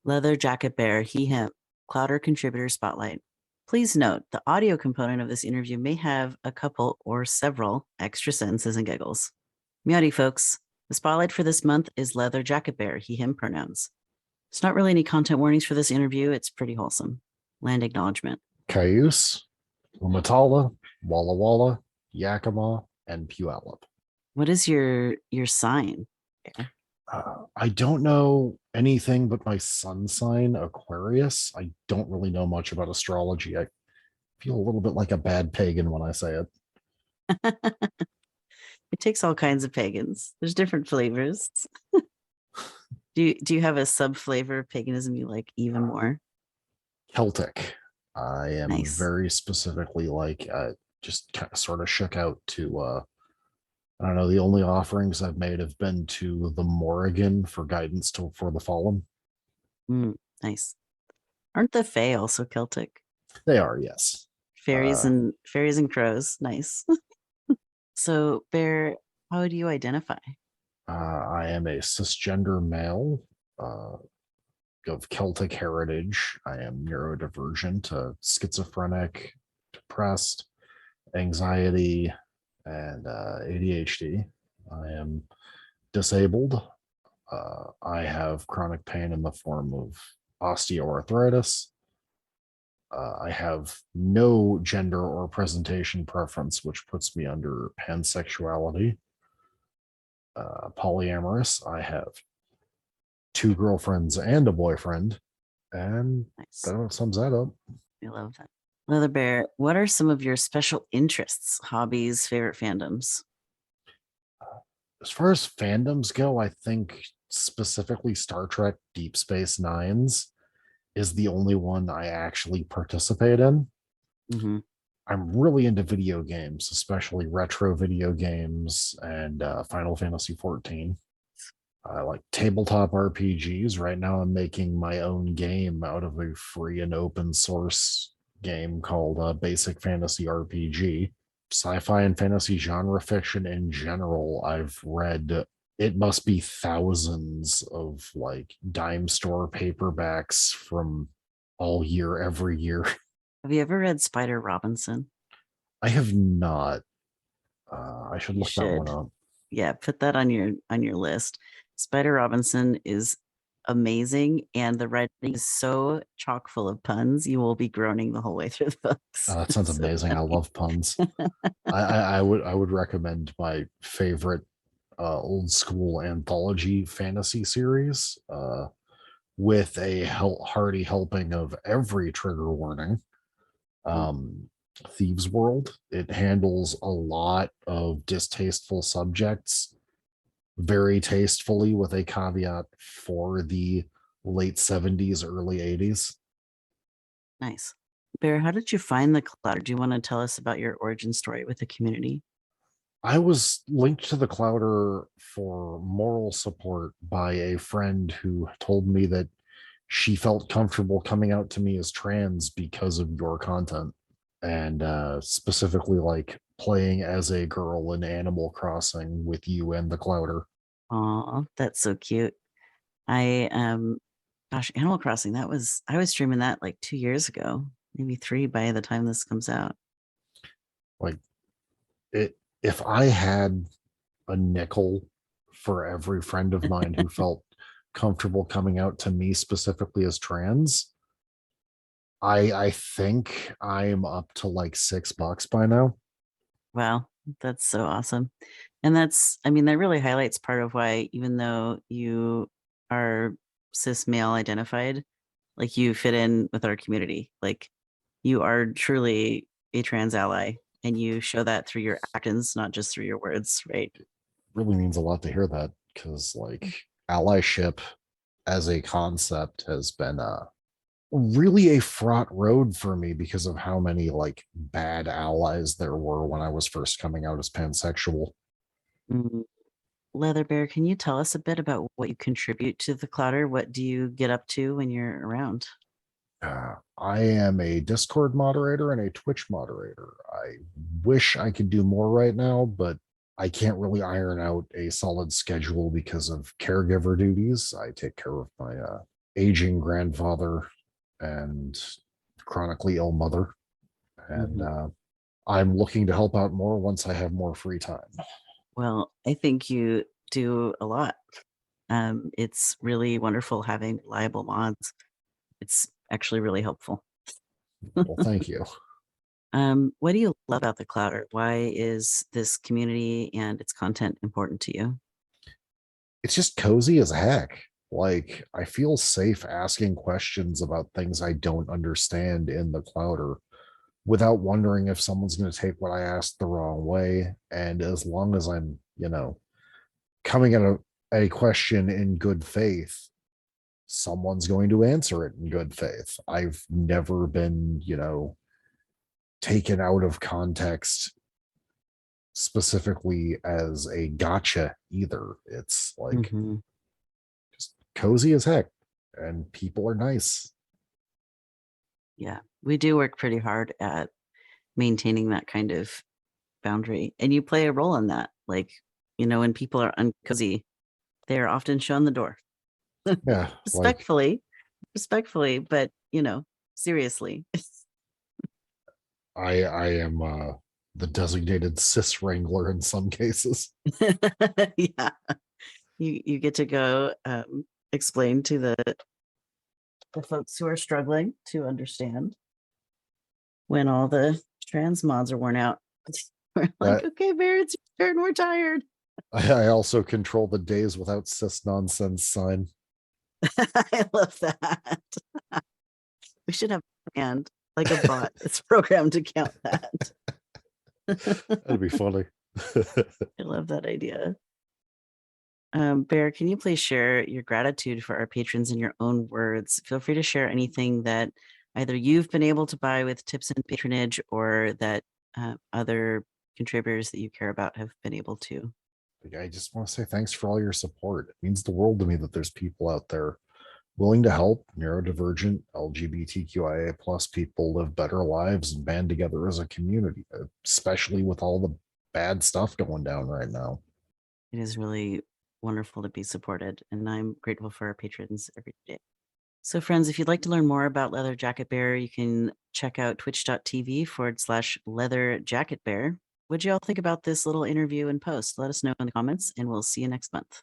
LeatherJacketBear He, Him, Clowder Contributor Spotlight. Please note, the audio component of this interview may have a couple or several extra sentences and giggles. Meowdy folks, the spotlight for this month is LeatherJacketBear He, Him pronouns. It's not really any content warnings for this interview. It's pretty wholesome. Land acknowledgement. Cayuse, Umiltalla, Walla, Yakima, and Puyallup. What is your sign? I don't know anything but my sun sign, Aquarius. I don't really know much about astrology. I feel a little bit like a bad pagan when I say it. It takes all kinds of pagans. There's different flavors. Do you have a sub flavor of paganism you like even more? Celtic. I am Nice. very specifically like just kind of sort of shook out to I don't know, the only offerings I've made have been to the Morrigan for guidance for the fallen. Nice. Aren't the Fae also Celtic? They are, yes. Fairies and crows. Nice. So, Bear, how do you identify? I am a cisgender male of Celtic heritage. I am neurodivergent, schizophrenic, depressed, anxiety, and ADHD. I am disabled. I have chronic pain in the form of osteoarthritis. I have no gender or presentation preference, which puts me under pansexuality. Polyamorous. I have 2 girlfriends and a boyfriend, and Nice. that sums that up. I love that. Leather Bear, what are some of your special interests, hobbies, favorite fandoms? As far as fandoms go, I think specifically Star Trek Deep Space Nines is the only one I actually participate in. Mm-hmm. I'm really into video games, especially retro video games and Final Fantasy 14. I like tabletop RPGs. Right now, I'm making my own game out of a free and open source game called Basic Fantasy RPG. Sci-fi and fantasy genre fiction in general, I've read, it must be thousands of like dime store paperbacks from all year, every year. Have you ever read Spider Robinson? I have not. I should look that one up. Yeah, put that on your list. Spider Robinson is amazing, and the writing is so chock full of puns. You will be groaning the whole way through the books. That sounds amazing. I love puns. I would recommend my favorite old school anthology fantasy series with a hearty helping of every trigger warning. Thieves World. It handles a lot of distasteful subjects very tastefully, with a caveat for the late 70s, early 80s. Nice. Bear, how did you find the Clowder? Do you want to tell us about your origin story with the community? I was linked to the Clowder for moral support by a friend who told me that she felt comfortable coming out to me as trans because of your content, and specifically like playing as a girl in Animal Crossing with you and the Clowder. Aw, that's so cute. Gosh, Animal Crossing, I was streaming that like 2 years ago, maybe 3 by the time this comes out. Like if I had a nickel for every friend of mine who felt comfortable coming out to me specifically as trans, I think I'm up to like $6 by now. Wow, that's so awesome. And I mean, that really highlights part of why, even though you are cis male identified, like you fit in with our community. Like you are truly a trans ally, and you show that through your actions, not just through your words, right? It really means a lot to hear that, because like allyship as a concept has been really a fraught road for me because of how many like bad allies there were when I was first coming out as pansexual. Leather Bear, can you tell us a bit about what you contribute to the Clowder? What do you get up to when you're around? I am a Discord moderator and a Twitch moderator. I wish I could do more right now, but I can't really iron out a solid schedule because of caregiver duties. I take care of my aging grandfather and chronically ill mother. And I'm looking to help out more once I have more free time. Well, I think you do a lot. It's really wonderful having reliable mods. It's actually really helpful. Well, thank you. What do you love about the Clowder? Why is this community and its content important to you? It's just cozy as heck. Like, I feel safe asking questions about things I don't understand in the Clowder without wondering if someone's going to take what I asked the wrong way. And as long as I'm, coming at a question in good faith, someone's going to answer it in good faith. I've never been, taken out of context specifically as a gotcha either. It's like Mhm. just cozy as heck, and people are nice. Yeah, we do work pretty hard at maintaining that kind of boundary, and you play a role in that. Like, when people are uncozy, they are often shown the door. Yeah, like Respectfully, but, seriously. I am the designated cis wrangler in some cases. Yeah. You get to go, explain to the folks who are struggling to understand when all the trans mods are worn out. We're like, That "Okay, Bear, it's your turn. We're tired." I also control the days without cis nonsense sign. I love that. We should have a command, like a bot that's programmed to count that. That'd be funny. I love that idea. Bear, can you please share your gratitude for our patrons in your own words? Feel free to share anything that either you've been able to buy with tips and patronage or that other contributors that you care about have been able to. I just want to say thanks for all your support. It means the world to me that there's people out there willing to help neurodivergent LGBTQIA plus people live better lives and band together as a community, especially with all the bad stuff going down right now. It is really wonderful to be supported, and I'm grateful for our patrons every day. So, friends, if you'd like to learn more about Leather Jacket Bear, you can check out twitch.tv/LeatherJacketBear. What'd you all think about this little interview and post? Let us know in the comments, and we'll see you next month.